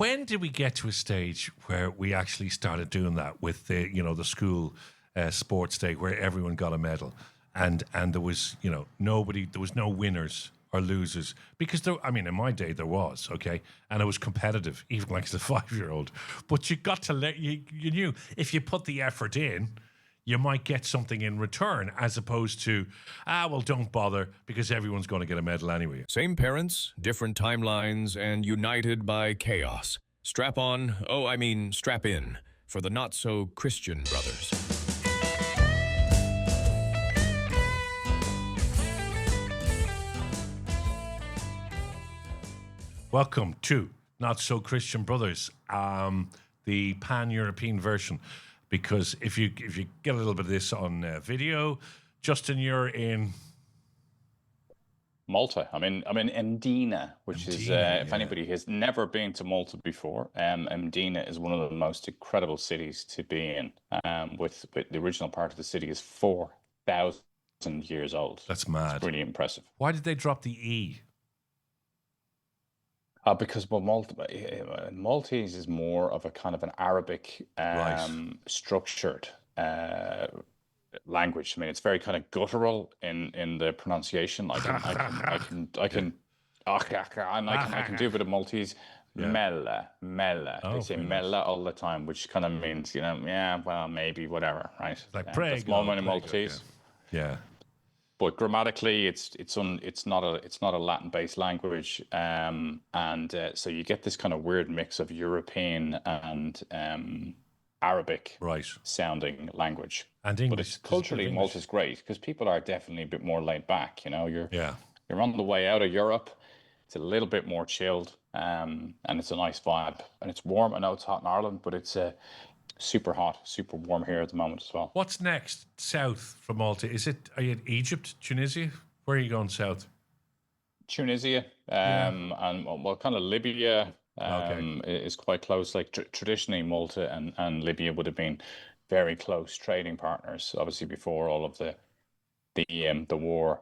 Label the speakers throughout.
Speaker 1: When did we get to a stage where we actually started doing that with the school sports day where everyone got a medal, and there was there was no winners or losers, because in my day there was, okay, and it was competitive even like as a 5-year-old, but you got to you knew if you put the effort in, you might get something in return, as opposed to, well, don't bother because everyone's going to get a medal anyway.
Speaker 2: Same parents, different timelines, and united by chaos. Strap on, strap in, for the not-so-Christian brothers.
Speaker 1: Welcome to Not So Christian Brothers, the pan-European version. Because if you get a little bit of this on video, Justin, you're in
Speaker 3: Malta. I'm in Mdina, which is if anybody has never been to Malta before, Mdina is one of the most incredible cities to be in. With the original part of the city is 4,000 years old.
Speaker 1: That's mad.
Speaker 3: It's really impressive.
Speaker 1: Why did they drop the E?
Speaker 3: Because Maltese is more of a kind of an Arabic structured language. I mean, it's very kind of guttural in the pronunciation. I can do a bit of Maltese. Yeah. Mella. They say mella all the time, which kind of means, well, maybe, whatever, right?
Speaker 1: Like prego.
Speaker 3: That's more in Maltese.
Speaker 1: Yeah.
Speaker 3: But grammatically, it's not a Latin-based language, so you get this kind of weird mix of European and Arabic sounding language.
Speaker 1: And English.
Speaker 3: But it's culturally, Malta's great because people are definitely a bit more laid back. You're on the way out of Europe. It's a little bit more chilled, and it's a nice vibe, and it's warm. I know it's hot in Ireland, but it's super hot, super warm here at the moment as well.
Speaker 1: What's next south from Malta? Are you in Egypt, Tunisia? Where are you going south?
Speaker 3: Tunisia, and kind of Libya is quite close. Like traditionally, Malta and Libya would have been very close trading partners. Obviously, before all of the war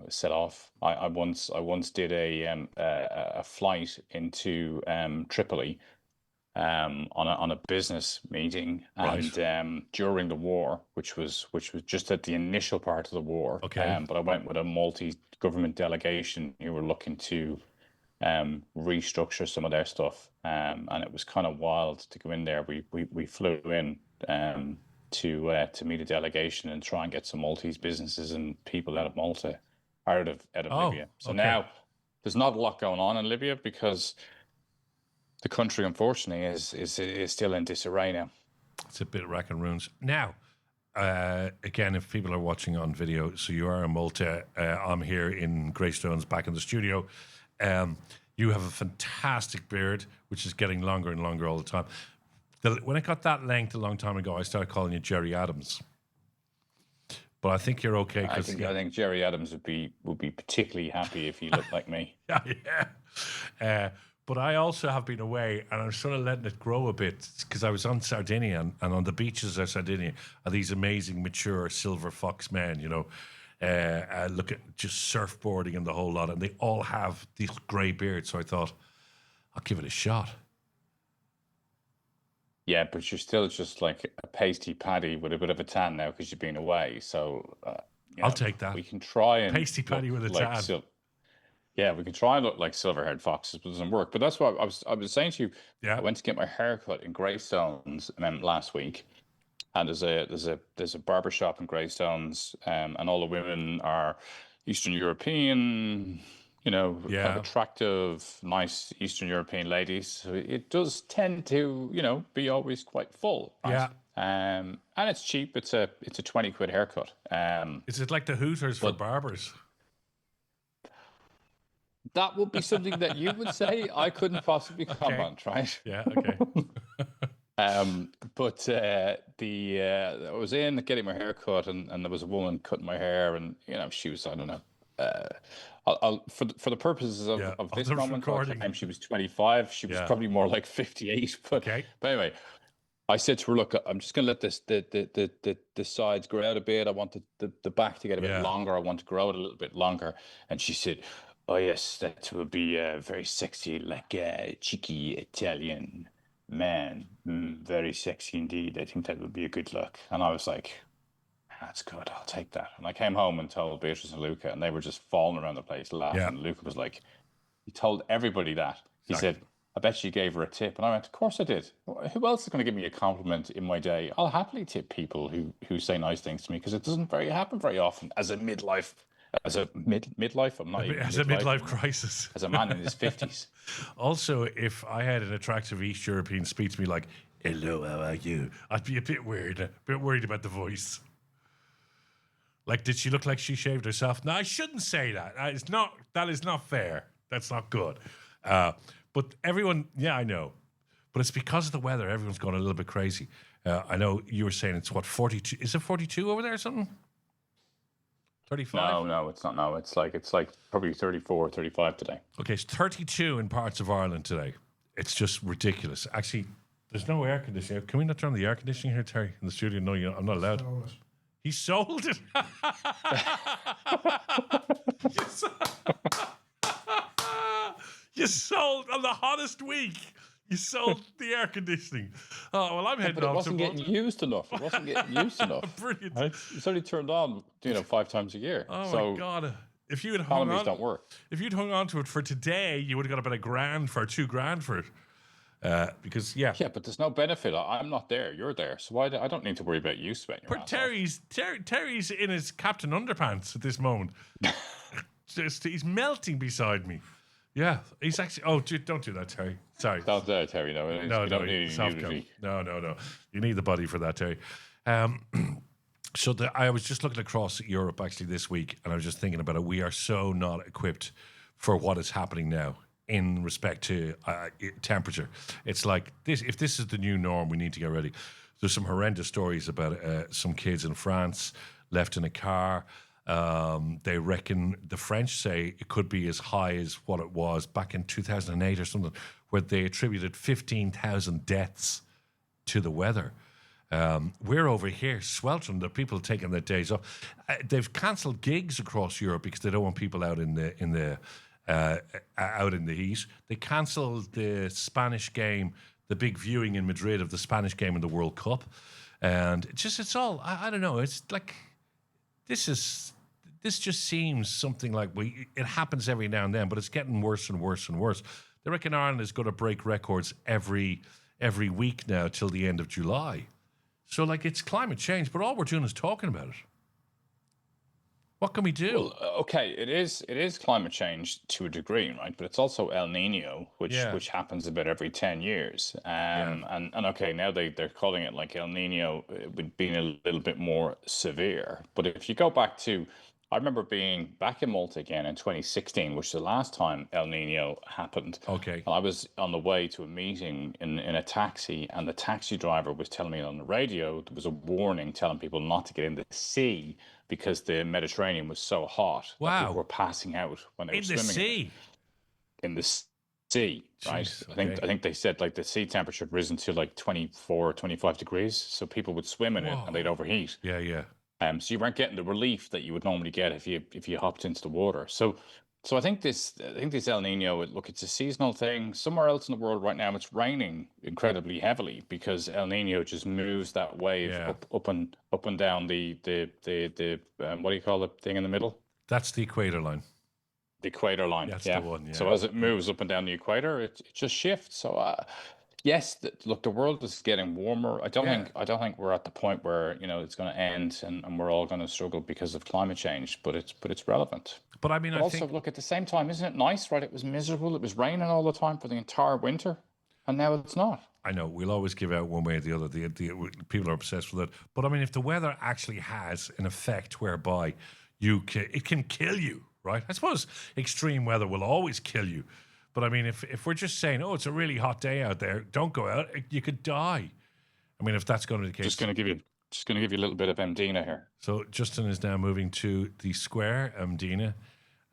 Speaker 3: set off, I once did a flight into Tripoli. On a business meeting, and during the war, which was just at the initial part of the war.
Speaker 1: Okay.
Speaker 3: But I went with a multi-government delegation who were looking to restructure some of their stuff, and it was kind of wild to go in there. We flew in to meet a delegation and try and get some Maltese businesses and people out of Malta, out of Libya. So now there's not a lot going on in Libya because the country, unfortunately, is still in disarray now.
Speaker 1: It's a bit rack and ruins. Now, again, if people are watching on video, so you are in Malta. I'm here in Greystones, back in the studio. You have a fantastic beard, which is getting longer and longer all the time. When it got that length a long time ago, I started calling you Jerry Adams. But I think you're okay.
Speaker 3: I think Jerry Adams would be particularly happy if you looked like me.
Speaker 1: Yeah. But I also have been away, and I'm sort of letting it grow a bit because I was on Sardinia, and on the beaches of Sardinia are these amazing, mature silver fox men, look at just surfboarding and the whole lot, and they all have these grey beards. So I thought, I'll give it a shot.
Speaker 3: Yeah, but you're still just like a pasty paddy with a bit of a tan now because you've been away. So
Speaker 1: I'll take that.
Speaker 3: We can try and
Speaker 1: pasty paddy with a tan.
Speaker 3: Yeah, we can try and look like silver-haired foxes, but it doesn't work. But that's what I was saying to you.
Speaker 1: Yeah.
Speaker 3: I went to get my hair cut in Greystones last week, and there's a barber shop in Greystones, and all the women are Eastern European, kind of attractive, nice Eastern European ladies. So it does tend to, be always quite full. Right?
Speaker 1: Yeah.
Speaker 3: And it's cheap. It's a 20 quid haircut.
Speaker 1: Is it like the Hooters for barbers?
Speaker 3: That would be something that you would say. I couldn't possibly comment, right?
Speaker 1: Yeah, okay.
Speaker 3: But I was in getting my hair cut, and there was a woman cutting my hair, and she was, I don't know, for the purposes of this moment, time, she was 25. She was probably more like 58. But anyway, I said to her, "Look, I'm just going to let the sides grow out a bit. I want the back to get a bit longer. I want to grow it a little bit longer." And she said, Oh yes, that would be very sexy, like a cheeky Italian man. Very sexy indeed. I think that would be a good look. And I was like, that's good. I'll take that. And I came home and told Beatrice and Luca, and they were just falling around the place
Speaker 1: Yeah,
Speaker 3: laughing. Luca was like, he told everybody that. He
Speaker 1: exactly.
Speaker 3: said, I bet you gave her a tip. And I went, of course I did. Who else is going to give me a compliment in my day? I'll happily tip people who say nice things to me because it doesn't happen very often as a midlife, midlife. I'm not even
Speaker 1: As a
Speaker 3: midlife.
Speaker 1: midlife crisis.
Speaker 3: As a man in his 50s.
Speaker 1: Also, if I had an attractive East European speak to me like, "Hello, how are you?" I'd be a bit worried about the voice. Like, did she look like she shaved herself? No, I shouldn't say that. It's not. That is not fair. That's not good. But everyone, yeah, I know. But it's because of the weather. Everyone's gone a little bit crazy. I know you were saying it's what, 42? Is it 42 over there or something? 35?
Speaker 3: No, it's not. No, it's like probably 34, 35 today.
Speaker 1: Okay, it's 32 in parts of Ireland today. It's just ridiculous. Actually, there's no air conditioning. Can we not turn the air conditioning here, Terry, in the studio? No, I'm not allowed. He sold it. You sold on the hottest week. You sold the air conditioning. Oh, well, I'm heading
Speaker 3: But it
Speaker 1: off
Speaker 3: wasn't
Speaker 1: to
Speaker 3: getting used enough. It wasn't getting used enough.
Speaker 1: Brilliant.
Speaker 3: Right? It's only turned on, 5 times a year.
Speaker 1: Oh,
Speaker 3: so
Speaker 1: my God. If you had hung
Speaker 3: economies
Speaker 1: on,
Speaker 3: don't work.
Speaker 1: if you'd hung on to it for today, you would have got about $2,000 for it. Because, yeah.
Speaker 3: Yeah, but there's no benefit. I'm not there. You're there. So I don't need to worry about you sweating your
Speaker 1: But
Speaker 3: ass off.
Speaker 1: Terry's in his Captain Underpants at this moment. He's melting beside me. Yeah, he's actually. Oh, don't do that, Terry. Sorry.
Speaker 3: Don't Terry. No, you don't need any
Speaker 1: soft
Speaker 3: nudity.
Speaker 1: No. You need the body for that, Terry. So I was just looking across Europe actually this week, and I was just thinking about it. We are so not equipped for what is happening now in respect to temperature. It's like this. If this is the new norm, we need to get ready. There's some horrendous stories about some kids in France left in a car. They reckon the French say it could be as high as what it was back in 2008 or something, where they attributed 15,000 deaths to the weather. We're over here sweltering. The people taking their days off. They've cancelled gigs across Europe because they don't want people out in the heat. They cancelled the Spanish game, the big viewing in Madrid of the Spanish game in the World Cup, and it's all. I don't know. It's like this just seems something like it happens every now and then, but it's getting worse and worse and worse. They reckon Ireland is going to break records every week now till the end of July. So, like, it's climate change, but all we're doing is talking about it. What can we do?
Speaker 3: Well, okay, it is climate change to a degree, right? But it's also El Nino, which happens about every 10 years. And okay, now they're calling it like El Nino, being a little bit more severe. But if you go back to, I remember being back in Malta again in 2016, which is the last time El Nino happened.
Speaker 1: Okay.
Speaker 3: And I was on the way to a meeting in a taxi, and the taxi driver was telling me on the radio there was a warning telling people not to get in the sea because the Mediterranean was so hot that
Speaker 1: Wow.
Speaker 3: people were passing out when they were
Speaker 1: In the
Speaker 3: swimming
Speaker 1: sea.
Speaker 3: in the sea, right?
Speaker 1: Jeez,
Speaker 3: I think they said like the sea temperature had risen to like 24, 25 degrees, so people would swim in it and they'd overheat.
Speaker 1: Yeah.
Speaker 3: So you weren't getting the relief that you would normally get if you hopped into the water. So I think this El Nino, look, it's a seasonal thing. Somewhere else in the world right now, it's raining incredibly heavily because El Nino just moves that wave up and down the what do you call the thing in the middle?
Speaker 1: That's the equator line.
Speaker 3: The equator line.
Speaker 1: That's the one. Yeah.
Speaker 3: So as it moves up and down the equator, it just shifts. So yes, look, the world is getting warmer. I don't think we're at the point where it's going to end and we're all going to struggle because of climate change. But it's relevant.
Speaker 1: But I mean,
Speaker 3: But also, look, at the same time, isn't it nice, right? It was miserable. It was raining all the time for the entire winter, and now it's not.
Speaker 1: I know we'll always give out one way or the other. The people are obsessed with it. But I mean, if the weather actually has an effect whereby it can kill you, right? I suppose extreme weather will always kill you. But I mean, if we're just saying, oh, it's a really hot day out there, don't go out, you could die. I mean, if that's going to be the case.
Speaker 3: Just going to give you a little bit of Mdina here.
Speaker 1: So Justin is now moving to the square, Mdina.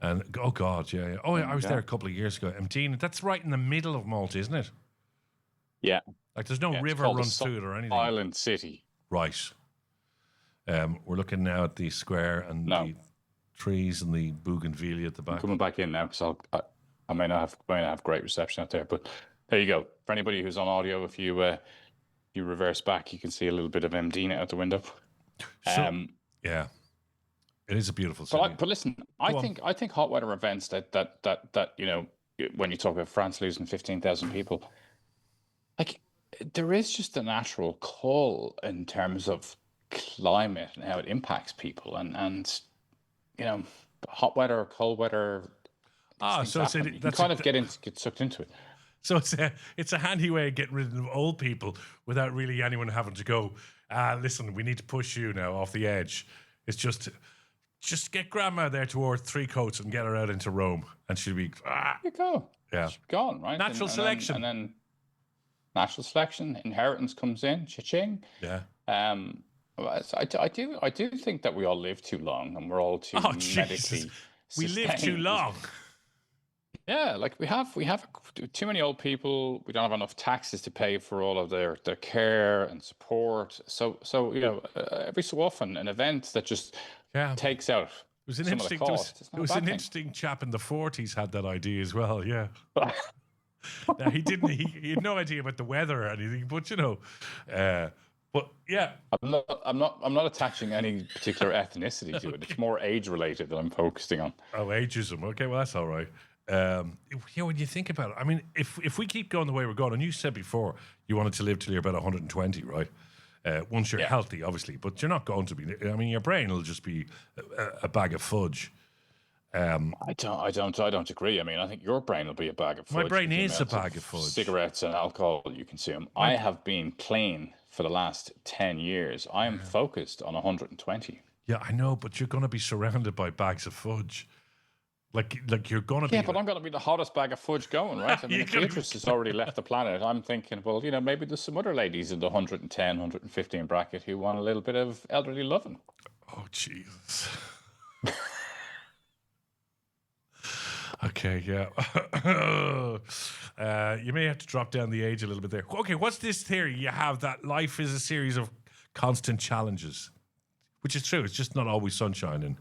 Speaker 1: And, oh, God, yeah. Oh, I was there a couple of years ago. Mdina, that's right in the middle of Malta, isn't it?
Speaker 3: Yeah.
Speaker 1: Like, there's no river runs through it or anything.
Speaker 3: Island city.
Speaker 1: Right. We're looking now at the square and the trees and the bougainvillea at the
Speaker 3: I'm
Speaker 1: back.
Speaker 3: coming back in now because I may not have great reception out there, but there you go. For anybody who's on audio, if you reverse back, you can see a little bit of Mdina out the window.
Speaker 1: So, yeah, it is a beautiful city.
Speaker 3: But listen, I think hot weather events that when you talk about France losing 15,000 people, like there is just a natural call in terms of climate and how it impacts people, and hot weather or cold weather.
Speaker 1: So
Speaker 3: you can kind of get sucked into it.
Speaker 1: So it's a handy way of getting rid of old people without really anyone having to go, listen, we need to push you now off the edge. It's just get grandma there to wear 3 coats and get her out into Rome, and she'll be
Speaker 3: You go.
Speaker 1: Yeah.
Speaker 3: She's gone, right?
Speaker 1: Natural selection.
Speaker 3: And then natural selection, inheritance comes in, cha-ching.
Speaker 1: Yeah.
Speaker 3: I do think that we all live too long, and we're all too medically.
Speaker 1: We live too long.
Speaker 3: Yeah, like we have too many old people. We don't have enough taxes to pay for all of their care and support. So every so often, an event that just takes out
Speaker 1: it was an
Speaker 3: some
Speaker 1: interesting.
Speaker 3: of the cost.
Speaker 1: It was an interesting chap in the 40s had that idea as well. Yeah. Now, he didn't. He had no idea about the weather or anything, but but yeah,
Speaker 3: I'm not attaching any particular ethnicity to it. It's more age related that I'm focusing on.
Speaker 1: Oh, ageism. Okay, well that's all right. When you think about it, I mean, if we keep going the way we're going, and you said before you wanted to live till you're about 120, right? Once you're healthy, obviously, but you're not going to be. I mean, your brain will just be a bag of fudge.
Speaker 3: I don't agree. I mean, I think your brain will be a bag of fudge.
Speaker 1: My brain is a bag of fudge.
Speaker 3: Cigarettes and alcohol you consume. I have been clean for the last 10 years. I am focused on 120.
Speaker 1: Yeah, I know, but you're going to be surrounded by bags of fudge. Like you're going to be...
Speaker 3: Yeah, but I'm going to be the hottest bag of fudge going, right? I mean, if Beatrice has already left the planet, I'm thinking, well, maybe there's some other ladies in the 110, 115 bracket who want a little bit of elderly loving.
Speaker 1: Oh, Jesus. Okay, yeah. You may have to drop down the age a little bit there. Okay, what's this theory you have that life is a series of constant challenges? Which is true. It's just not always sunshine, and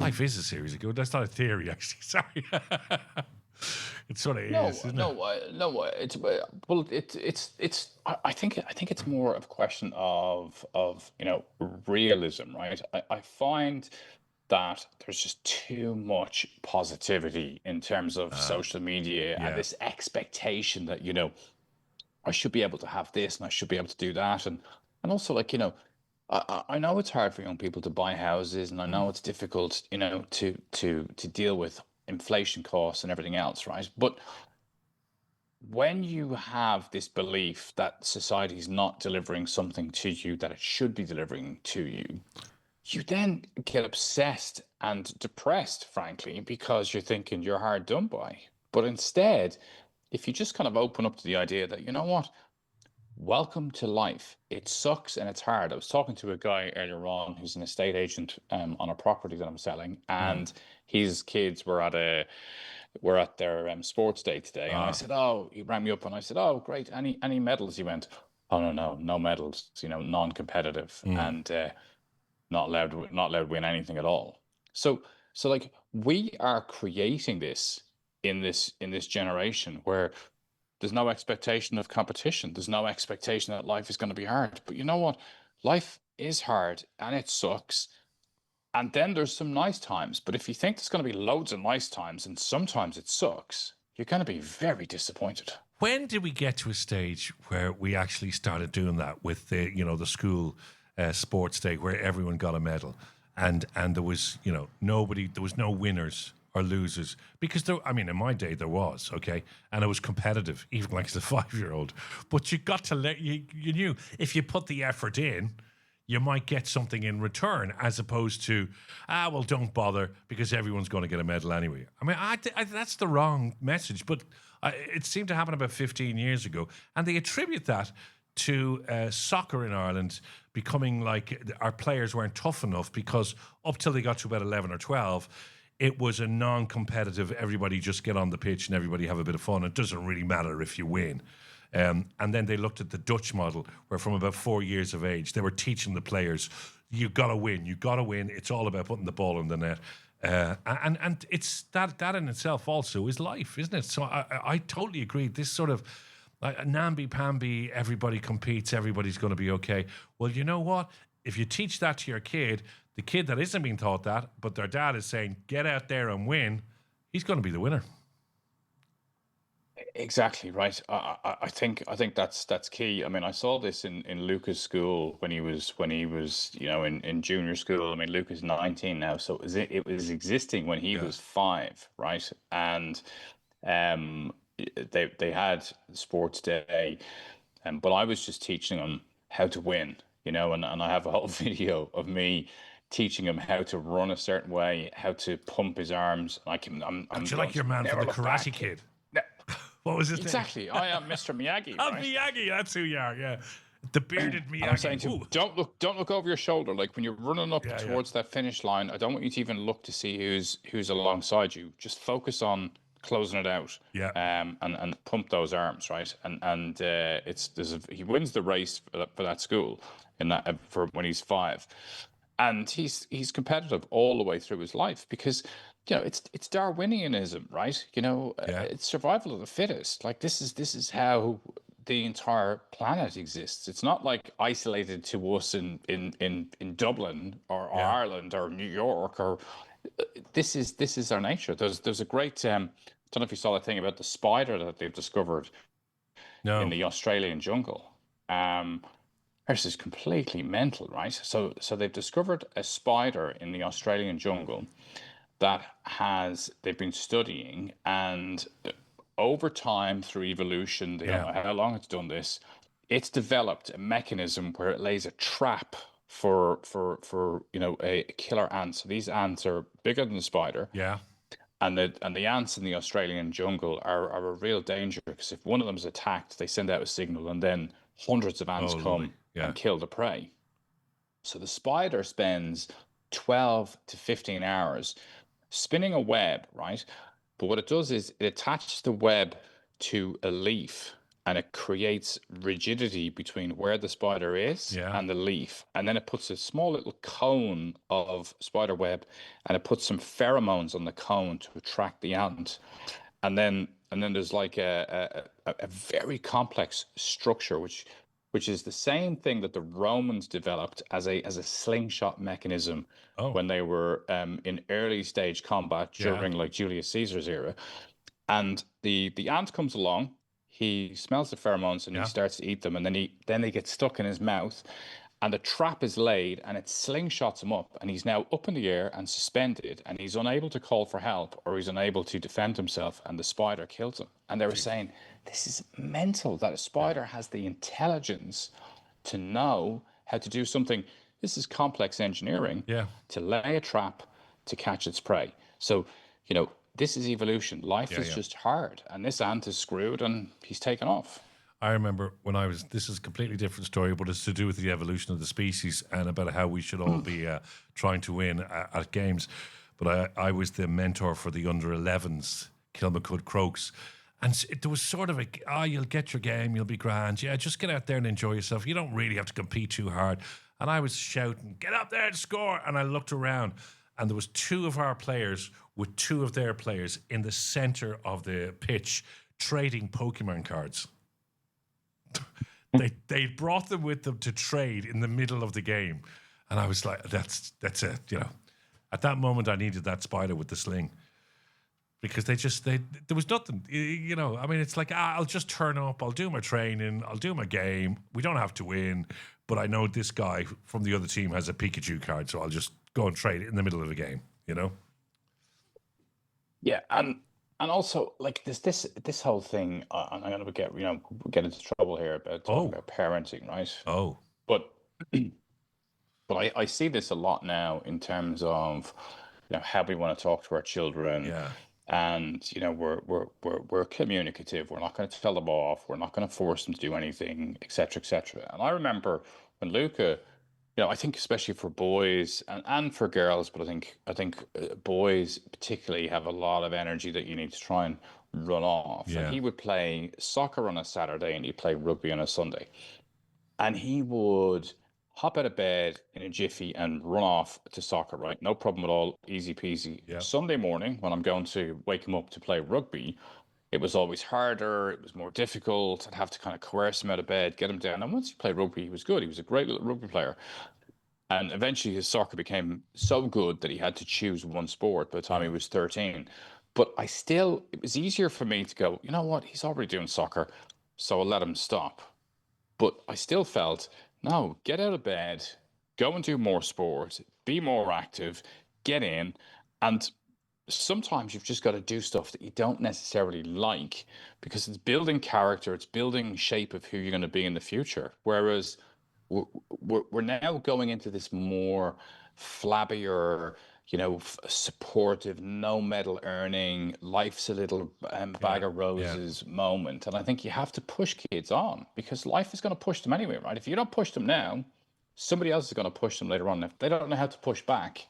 Speaker 1: life is a series of good. That's not a theory, actually. Sorry. It sort of is, isn't it?
Speaker 3: I think it's more of a question of realism, right? I find that there's just too much positivity in terms of social media and this expectation that I should be able to have this and I should be able to do that, and also I know it's hard for young people to buy houses, and I know it's difficult to deal with inflation costs and everything else, right? But when you have this belief that society is not delivering something to you that it should be delivering to you, you then get obsessed and depressed, frankly, because you're thinking you're hard done by. But instead, if you just kind of open up to the idea that, welcome to life. It sucks and it's hard. I was talking to a guy earlier on who's an estate agent on a property that I'm selling, and his kids were at their sports day today. And I said, he rang me up and I said, oh, great. Any medals? He went, oh, no medals, non-competitive and not allowed to win anything at all. So like we are creating this in this generation where there's no expectation of competition. There's no expectation that life is going to be hard. But you know what? Life is hard and it sucks. And then there's some nice times. But if you think there's going to be loads of nice times and sometimes it sucks, you're going to be very disappointed.
Speaker 1: When did we get to a stage where we actually started doing that with the school sports day where everyone got a medal, and there was there was no winners or losers, because in my day there was, okay, and it was competitive, even like as a 5-year-old. But you got to you knew if you put the effort in, you might get something in return, as opposed to don't bother because everyone's going to get a medal anyway. I mean, that's the wrong message, but it seemed to happen about 15 years ago, and they attribute that to soccer in Ireland becoming like our players weren't tough enough, because up till they got to about 11 or 12, it was a non-competitive, everybody just get on the pitch and everybody have a bit of fun. It doesn't really matter if you win. And then they looked at the Dutch model, where from about 4 years of age, they were teaching the players, you got to win. It's all about putting the ball in the net. And it's that in itself also is life, isn't it? So I totally agree. This sort of namby-pamby, everybody competes, everybody's going to be okay. Well, you know what? If you teach that to your kid, the kid that isn't being taught that, but their dad is saying, get out there and win, he's going to be the winner.
Speaker 3: Exactly right. I think that's key. I mean, I saw this in Luca's school when he was in junior school. I mean, Luca's 19 now, so it was existing when he was 5, right? And they had sports day, but I was just teaching them how to win, and I have a whole video of me teaching him how to run a certain way, how to pump his arms. I'm
Speaker 1: like your man from the Karate Kid. What was his
Speaker 3: exactly.
Speaker 1: name?
Speaker 3: I am Mr. Miyagi.
Speaker 1: Oh,
Speaker 3: right?
Speaker 1: Miyagi, that's who you are. Yeah, the bearded Miyagi.
Speaker 3: And I'm saying to him, don't look over your shoulder. Like when you're running up towards that finish line, I don't want you to even look to see who's alongside you. Just focus on closing it out.
Speaker 1: Yeah.
Speaker 3: And pump those arms, right? And he wins the race for that school for when he's 5, and he's competitive all the way through his life because. It's Darwinianism, right? It's survival of the fittest. Like this is how the entire planet exists. It's not like isolated to us in Dublin or Ireland or New York or this is our nature. There's a great I don't know if you saw the thing about the spider that they've discovered in the Australian jungle. This is completely mental, right? So they've discovered a spider in the Australian jungle that they've been studying, and over time through evolution, they don't know how long it's done this, it's developed a mechanism where it lays a trap for a killer ant. So these ants are bigger than the spider.
Speaker 1: Yeah.
Speaker 3: And the ants in the Australian jungle are a real danger because if one of them is attacked, they send out a signal and then hundreds of ants come and kill the prey. So the spider spends 12 to 15 hours spinning a web, right? But what it does is it attaches the web to a leaf and it creates rigidity between where the spider is and the leaf. And then it puts a small little cone of spider web and it puts some pheromones on the cone to attract the ant. And then there's like a very complex structure which is the same thing that the Romans developed as a slingshot mechanism when they were in early stage combat during like Julius Caesar's era. And the ant comes along, he smells the pheromones and he starts to eat them, and then they get stuck in his mouth, and the trap is laid and it slingshots him up, and he's now up in the air and suspended, and he's unable to call for help or he's unable to defend himself, and the spider kills him. And they were saying, this is mental that a spider has the intelligence to know how to do something. This is complex engineering to lay a trap to catch its prey. So, this is evolution. Life is just hard, and this ant is screwed and he's taken off.
Speaker 1: I remember when this is a completely different story, but it's to do with the evolution of the species and about how we should all be trying to win at games. But I was the mentor for the under-11s, Kilmacud Crokes. And there was sort of you'll get your game, you'll be grand. Yeah, just get out there and enjoy yourself. You don't really have to compete too hard. And I was shouting, get up there and score. And I looked around and there was 2 of our players with 2 of their players in the center of the pitch trading Pokemon cards. They brought them with them to trade in the middle of the game. And I was like, that's it, At that moment, I needed that spider with the sling. Because there was nothing, I mean, it's like, I'll just turn up, I'll do my training, I'll do my game. We don't have to win, but I know this guy from the other team has a Pikachu card, so I'll just go and trade it in the middle of the game,
Speaker 3: Yeah, and also like this whole thing, I'm going to get into trouble here about talking about parenting, right? But I see this a lot now in terms of how we want to talk to our children.
Speaker 1: Yeah.
Speaker 3: And we're communicative. We're not going to tell them off. We're not going to force them to do anything, etc., etc. And I remember when Luca, I think especially for boys and for girls, but I think boys particularly have a lot of energy that you need to try and run off.
Speaker 1: Yeah.
Speaker 3: And he would play soccer on a Saturday and he'd play rugby on a Sunday, and he would hop out of bed in a jiffy and run off to soccer, right? No problem at all, easy peasy.
Speaker 1: Yeah.
Speaker 3: Sunday morning, when I'm going to wake him up to play rugby, it was always harder. It was more difficult. I'd have to kind of coerce him out of bed, get him down. And once he played rugby, he was good. He was a great little rugby player. And eventually his soccer became so good that he had to choose one sport by the time he was 13. But it was easier for me to go, you know what? He's already doing soccer, so I'll let him stop. But I still felt, no, get out of bed, go and do more sport, be more active, get in. And sometimes you've just got to do stuff that you don't necessarily like because it's building character, it's building shape of who you're going to be in the future. Whereas we're now going into this more flabbier, supportive, no medal earning, life's a little bag of roses moment. And I think you have to push kids on because life is going to push them anyway, right? If you don't push them now, somebody else is going to push them later on. If they don't know how to push back,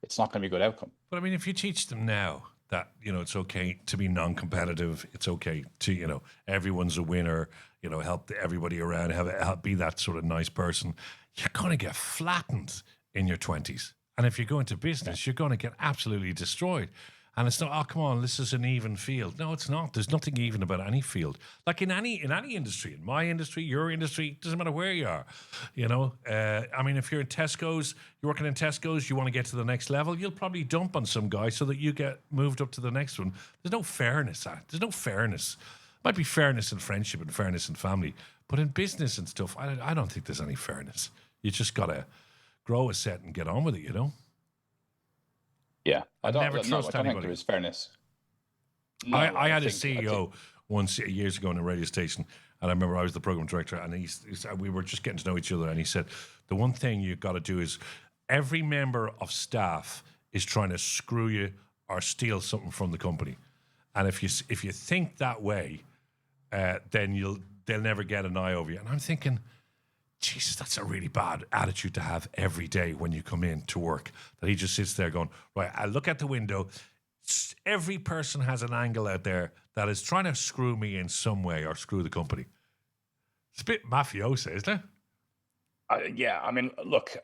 Speaker 3: it's not going to be a good outcome.
Speaker 1: But I mean, if you teach them now that, it's okay to be non-competitive, it's okay to, everyone's a winner, help everybody around, help be that sort of nice person, you're going to get flattened in your 20s. And if you go into business, you're going to get absolutely destroyed. And it's not, oh, come on, this is an even field. No, it's not. There's nothing even about any field. Like in any industry, in my industry, your industry, doesn't matter where you are. I mean, if you're in Tesco's, you're working in Tesco's, you want to get to the next level, you'll probably dump on some guy so that you get moved up to the next one. There's no fairness. There's no fairness. Might be fairness in friendship and fairness in family, but in business and stuff, I don't think there's any fairness. You just got to grow a set and get on with it,
Speaker 3: Yeah, I don't
Speaker 1: trust anybody.
Speaker 3: think there is fairness.
Speaker 1: No, I had a CEO once years ago on a radio station, and I remember I was the program director, and we were just getting to know each other, and he said, the one thing you've got to do is every member of staff is trying to screw you or steal something from the company. And if you think that way, then they'll never get an eye over you. And I'm thinking, Jesus, that's a really bad attitude to have every day when you come in to work. That he just sits there going, right, I look at the window. Every person has an angle out there that is trying to screw me in some way or screw the company. It's a bit mafioso, isn't it?
Speaker 3: Yeah, I mean, look,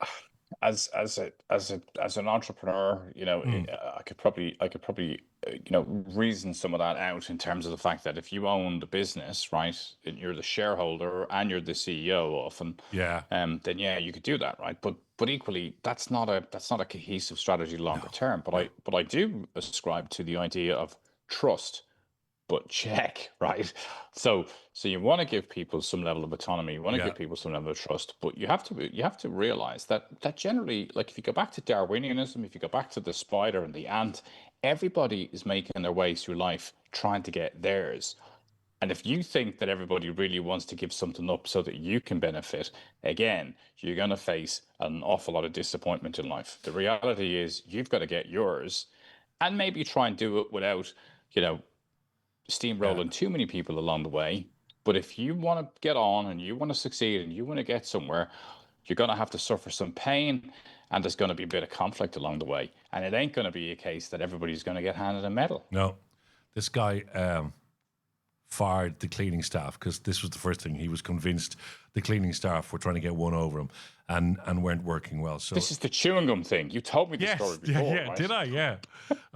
Speaker 3: as an entrepreneur, I could probably reason some of that out in terms of the fact that if you own the business, right, and you're the shareholder and you're the CEO often, then you could do that, right? But equally, that's not a cohesive strategy longer term. But I do ascribe to the idea of trust. But check, right? So you want to give people some level of autonomy, you want to give people some level of trust, but you have to realize that generally, like if you go back to Darwinianism, if you go back to the spider and the ant, everybody is making their way through life trying to get theirs. And if you think that everybody really wants to give something up so that you can benefit, again, you're going to face an awful lot of disappointment in life. The reality is you've got to get yours and maybe try and do it without, steamrolling too many people along the way. But if you want to get on and you want to succeed and you want to get somewhere, you're going to have to suffer some pain and there's going to be a bit of conflict along the way. And it ain't going to be a case that everybody's going to get handed a medal.
Speaker 1: No. This guy fired the cleaning staff because this was the first thing. He was convinced the cleaning staff were trying to get one over him and weren't working well. So
Speaker 3: this is the chewing gum thing. You told me the story before.
Speaker 1: Yeah, right? Did I? Yeah.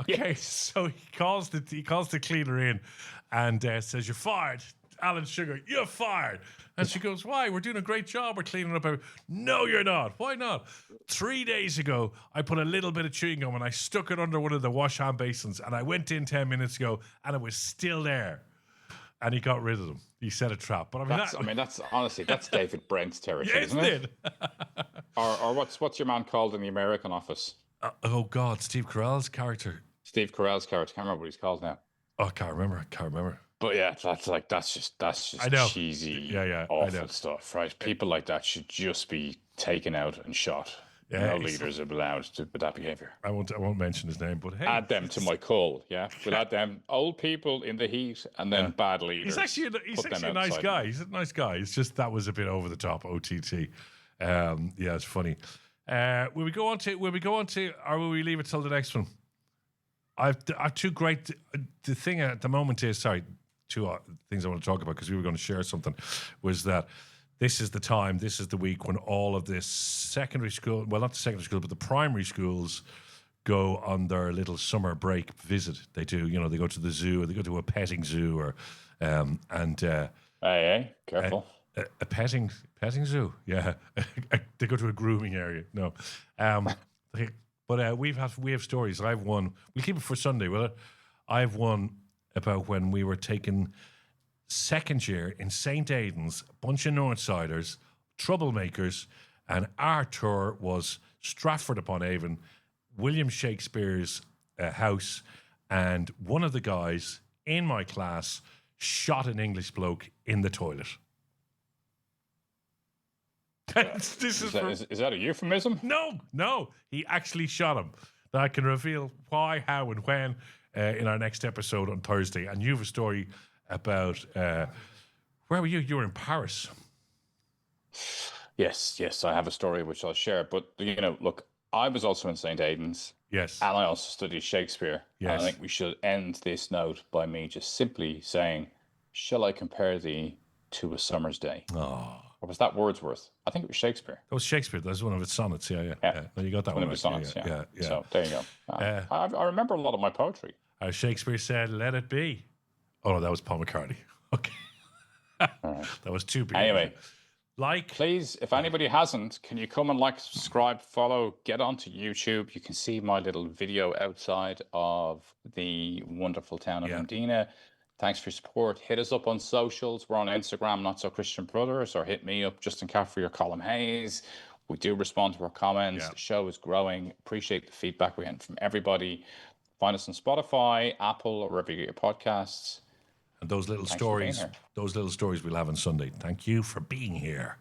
Speaker 1: Okay, so he calls the cleaner in and says, "You're fired, Alan Sugar. You're fired." And she goes, "Why? We're doing a great job. We're cleaning up." No, you're not. Why not? 3 days ago, I put a little bit of chewing gum and I stuck it under one of the wash hand basins, and I went in 10 minutes ago, and it was still there. And he got rid of them. He set a trap. But
Speaker 3: that's honestly, that's David Brent's territory,
Speaker 1: yeah,
Speaker 3: isn't it? Or what's your man called in the American Office?
Speaker 1: Oh God, Steve Carell's character.
Speaker 3: Steve Carell's character. Can't remember what he's called now.
Speaker 1: Oh, I can't remember.
Speaker 3: But yeah, that's just cheesy, awful stuff, right? People like that should just be taken out and shot. Yeah, no leaders are allowed with that behaviour.
Speaker 1: I won't mention his name, but hey,
Speaker 3: add them to my call. Yeah, we'll add them old people in the heat and then bad leaders.
Speaker 1: He's actually a nice guy. He's a nice guy. It's just that was a bit over the top. OTT. It's funny. Will we go on to, or will we leave it till the next one? I've two great. The thing at the moment is, two things I want to talk about because we were going to share something, was that this is the time, this is the week when all of this secondary school, well, not the secondary school, but the primary schools go on their little summer break visit. They do, they go to the zoo, or they go to a petting zoo, or
Speaker 3: Hey, careful.
Speaker 1: a petting zoo, yeah. They go to a grooming area. No, but we have stories. I've one. We'll keep it for Sunday, will it? I've one about when we were taking second year in St. Aidan's, a bunch of Northsiders, troublemakers, and our tour was Stratford-upon-Avon, William Shakespeare's house, and one of the guys in my class shot an English bloke in the toilet.
Speaker 3: Is that a euphemism?
Speaker 1: No, he actually shot him. Now, I can reveal why, how, and when in our next episode on Thursday. And you have a story about where were you? You were in Paris.
Speaker 3: Yes, I have a story which I'll share. But look, I was also in St. Aidan's.
Speaker 1: Yes.
Speaker 3: And I also studied Shakespeare.
Speaker 1: Yes.
Speaker 3: And I think we should end this note by me just simply saying, shall I compare thee to a summer's day?
Speaker 1: Oh.
Speaker 3: Or was that Wordsworth? I think it was Shakespeare.
Speaker 1: That was Shakespeare. That was one of his sonnets. Yeah. No, you got that one.
Speaker 3: One of his sonnets, yeah. So there you go. I remember a lot of my poetry.
Speaker 1: As Shakespeare said, let it be. Oh, no, that was Paul McCartney. Okay.
Speaker 3: Right.
Speaker 1: That was too big.
Speaker 3: Anyway.
Speaker 1: Please,
Speaker 3: if anybody hasn't, can you come and subscribe, follow, get onto YouTube. You can see my little video outside of the wonderful town of Mdina. Thanks for your support. Hit us up on socials. We're on Instagram, Not So Christian Brothers, or hit me up, Justin Caffrey or Colm Hayes. We do respond to our comments. Yeah. The show is growing. Appreciate the feedback we're getting from everybody. Find us on Spotify, Apple, or wherever you get your podcasts.
Speaker 1: And those little stories we'll have on Sunday. Thank you for being here.